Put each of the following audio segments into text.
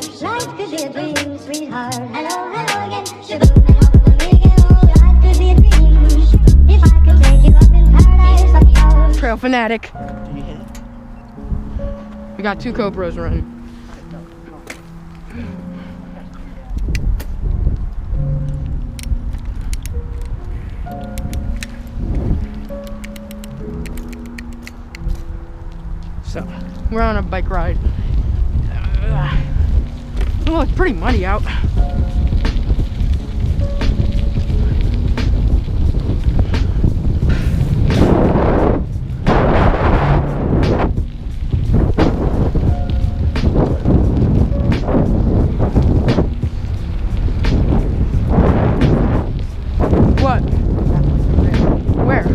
Life could be a dream, sweetheart. Hello, hello again. Shaboom, hello, again. Life could be a dream. If I could take you up in paradise of love. Trail fanatic. We got 2 GoPros running. So, we're on a bike ride. Oh, it's pretty muddy out. What? Where?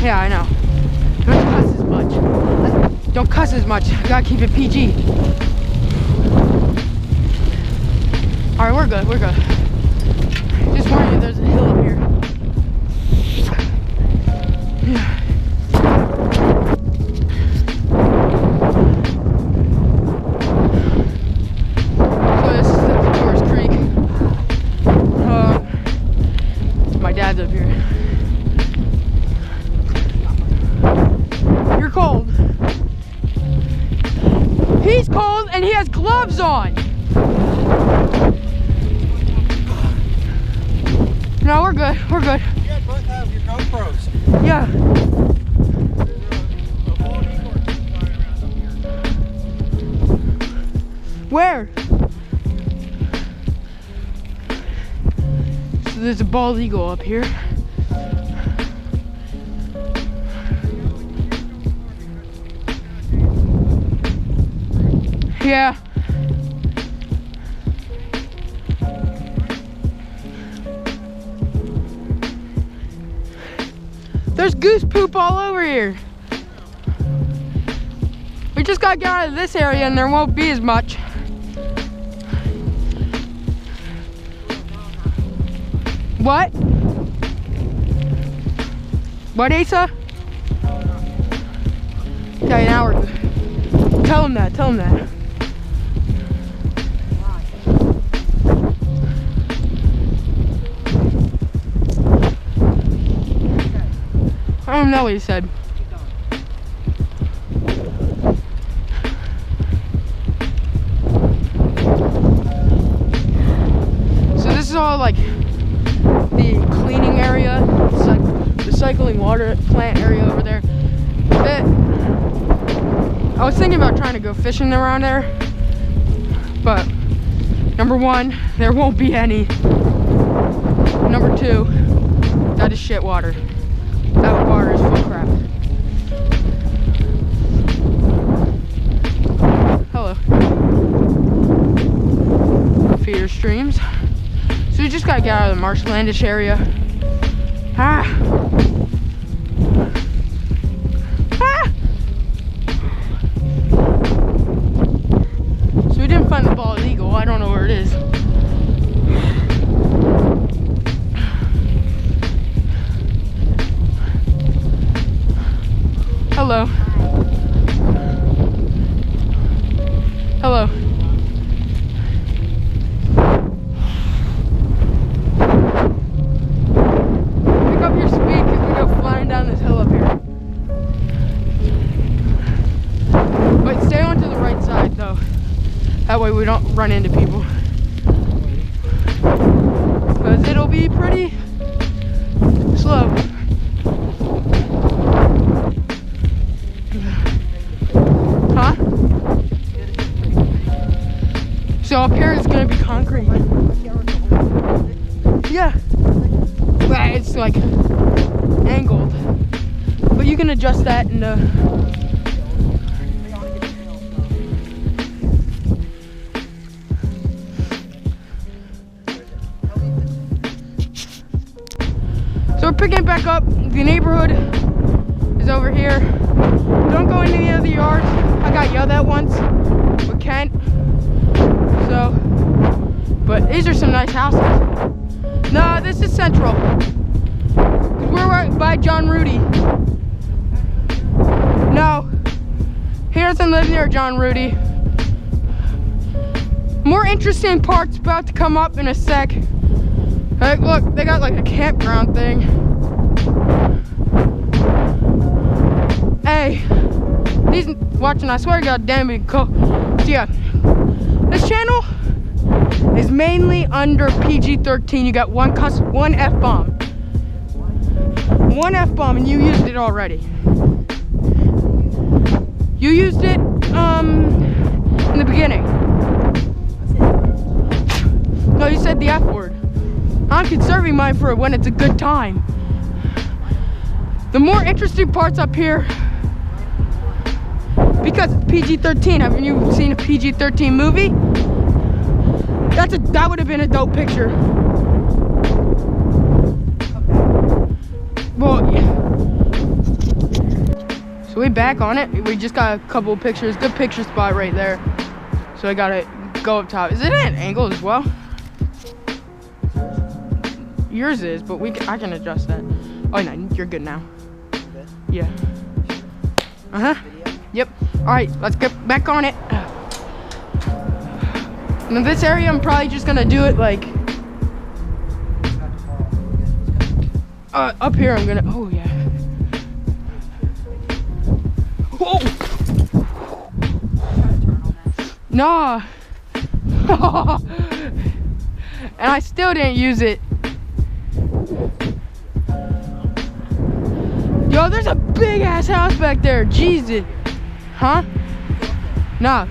Yeah, I know. Don't cuss as much. Don't cuss as much. Gotta keep it PG. Alright, we're good, we're good. Just warning you, there's a hill up here. So this is the Forest Creek. My dad's up here. You're cold. He's cold and he has gloves on. No, we're good. We're good. You guys both have your GoPros. Yeah. Where? So there's a bald eagle up here. Yeah. There's goose poop all over here. We just gotta get out of this area and there won't be as much. What? What, Asa? Okay, now we're good. Tell him that, tell him that. I don't know what he said. So this is all like the cleaning area, recycling water plant area over there. I was thinking about trying to go fishing around there, but number one, there won't be any. Number two, that is shit water. That water is full of crap. Hello. Feeder streams. So we just gotta get out of the marshlandish area. Ah! Ah! So we didn't find the bald eagle. I don't know where it is. Hello. Hello. Pick up your speed because we go flying down this hill up here. But stay onto the right side though. That way we don't run into people. Because it'll be pretty slow. Huh? So up here is gonna be concrete. Yeah. But it's like angled. But you can adjust that and so we're picking it back up. The neighborhood is over here. Don't go into any of the yards. once with Kent. So, but these are some nice houses. No, this is Central. We're right by John Rudy. No, he doesn't live near John Rudy. More interesting parts about to come up in a sec. Hey, look, they got like a campground thing. Hey, he's watching, I swear to God damn it, cool. So yeah, this channel is mainly under PG-13. You got one F-bomb. One F-bomb and you used it already. You used it in the beginning. No, you said the F word. I'm conserving mine for when it's a good time. The more interesting parts up here, because it's PG-13. Haven't you seen a PG-13 movie? That would have been a dope picture. Well, yeah. So we back on it. We just got a couple of pictures. Good picture spot right there. So I gotta go up top. Is it at an angle as well? Yours is, but I can adjust that. Oh no, you're good now. Good? Yeah. Yep. All right, let's get back on it. In this area, I'm probably just gonna do it like up here. I'm gonna. Oh yeah. Whoa. Nah. And I still didn't use it. Yo, there's a big ass house back there. Jesus. Huh? Nah.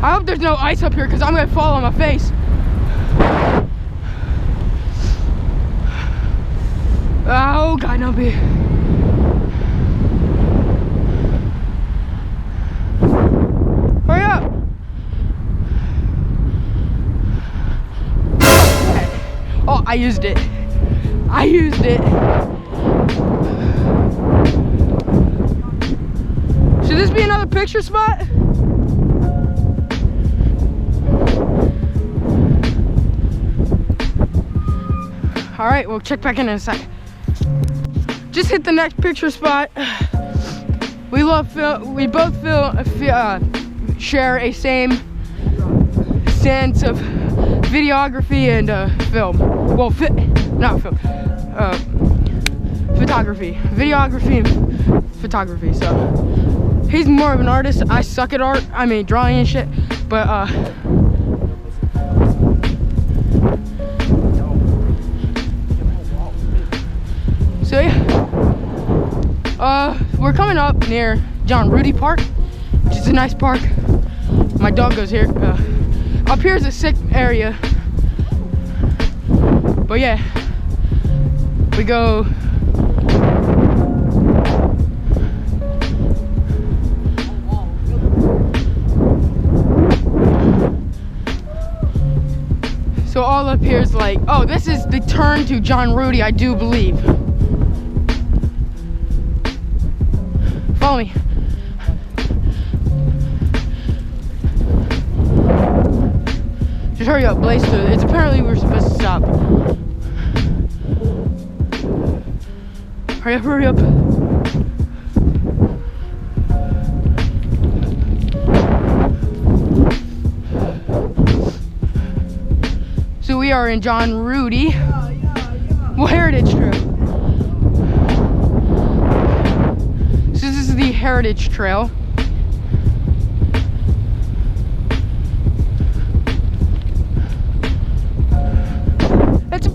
I hope there's no ice up here because I'm gonna fall on my face. Oh God, no be. Hurry up. Oh, I used it. I used it. Should this be another picture spot? All right, we'll check back in a sec. Just hit the next picture spot. We both share a same sense of videography and film. Well, not film. Photography. Videography and photography. So he's more of an artist. I suck at art. I mean, drawing and shit. But so yeah, we're coming up near John Rudy Park, which is a nice park. My dog goes here. Up here is a sick area, but yeah, we go. So all up here is like, oh, this is the turn to John Rudy, I do believe. Follow me. Just hurry up, blaze through. It's apparently we're supposed to stop. Hurry up, hurry up. So we are in John Rudy. Well, Heritage Trail. So this is the Heritage Trail.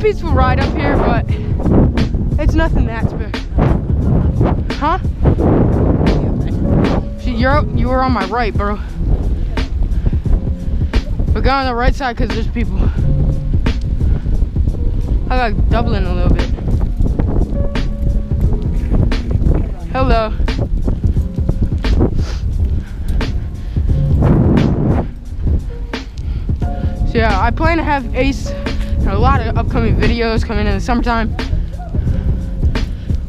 peaceful ride up here, but it's nothing that special. Huh? You were on my right, bro. But go on the right side because there's people. I got doubling a little bit. Hello. So yeah, I plan to have Ace and a lot of upcoming videos coming in the summertime.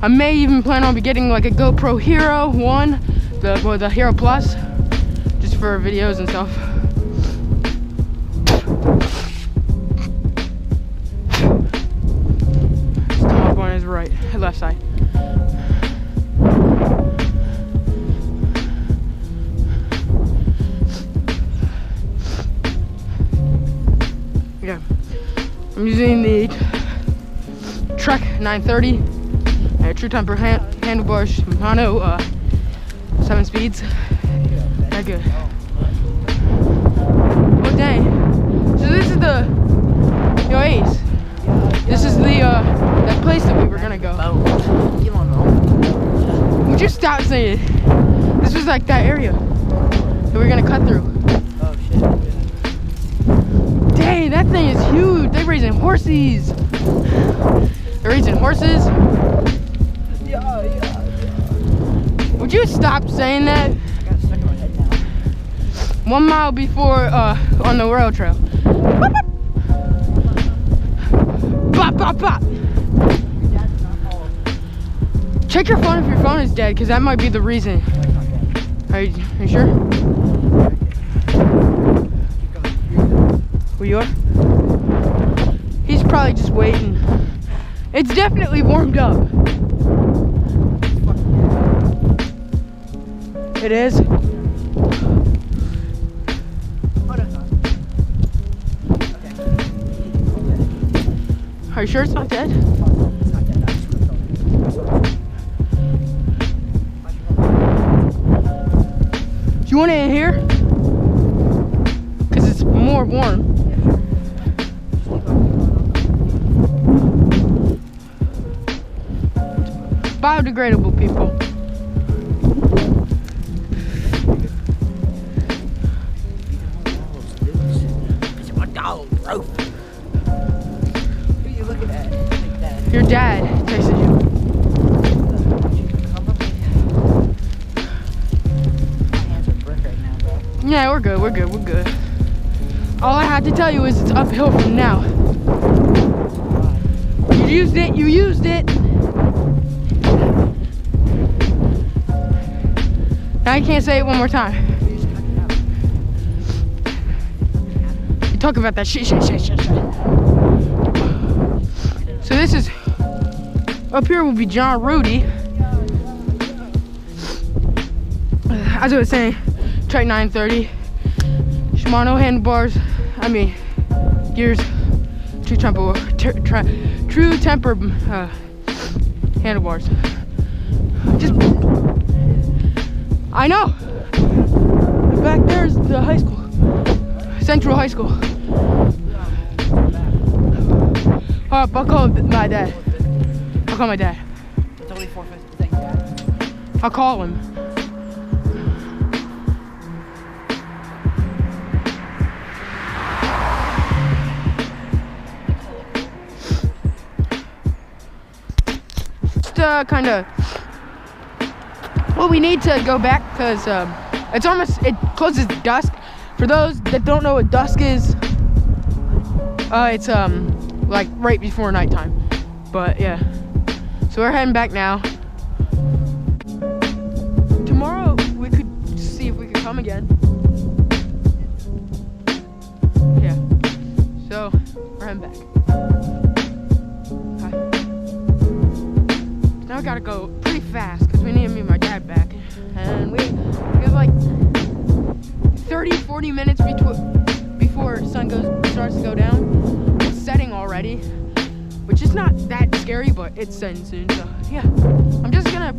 I may even plan on getting like a GoPro Hero 1, the Hero Plus, just for videos and stuff. Let's come up on his left side. Yeah, I'm using the Trek 930. True temper handlebars, Shimano 7 speeds. That good. Oh dang! So this is the Ace. This is the that place that we were gonna go. Would you stop saying it? This was like that area that we were gonna cut through. Oh shit. Dang, that thing is huge. They're raising horses. They're raising horses. Would you stop saying that? I got stuck in my head now. 1 mile before on the rail trail. Bop, bop, bop. Check your phone if your phone is dead, because that might be the reason. Are you sure? Where you are? He's probably just waiting. It's definitely warmed up. It is. Are you sure it's not dead? It's not dead. I just flipped Do you want it in here? Because it's more warm. Biodegradable, people. It's my dog, bro. Who are you looking at? Like that. Your dad texted you. My hands are brick right now, bro. Yeah, we're good, we're good, we're good. All I had to tell you is it's uphill from now. You used it, you used it. Now you can't say it one more time. You talk about that shit. So this is, up here will be John Rudy. As I was saying, Trek 930, Shimano handlebars, gears, true temper handlebars. Just, I know. Back there's the high school, Central High School. I'll call my dad. I'll call my dad. It's only 4:50. Thank you, Dad. I'll call him. Just kind of. Well, we need to go back because it closes dusk. For those that don't know what dusk is, it's like right before nighttime. But yeah, so we're heading back now. Tomorrow we could see if we could come again. Yeah, so we're heading back. Okay. Now we gotta go pretty fast because we need to meet my dad back, and we have like 30-40 minutes before sun starts to go down. It's setting already, which is not that scary, but it's setting soon. So yeah, I'm just gonna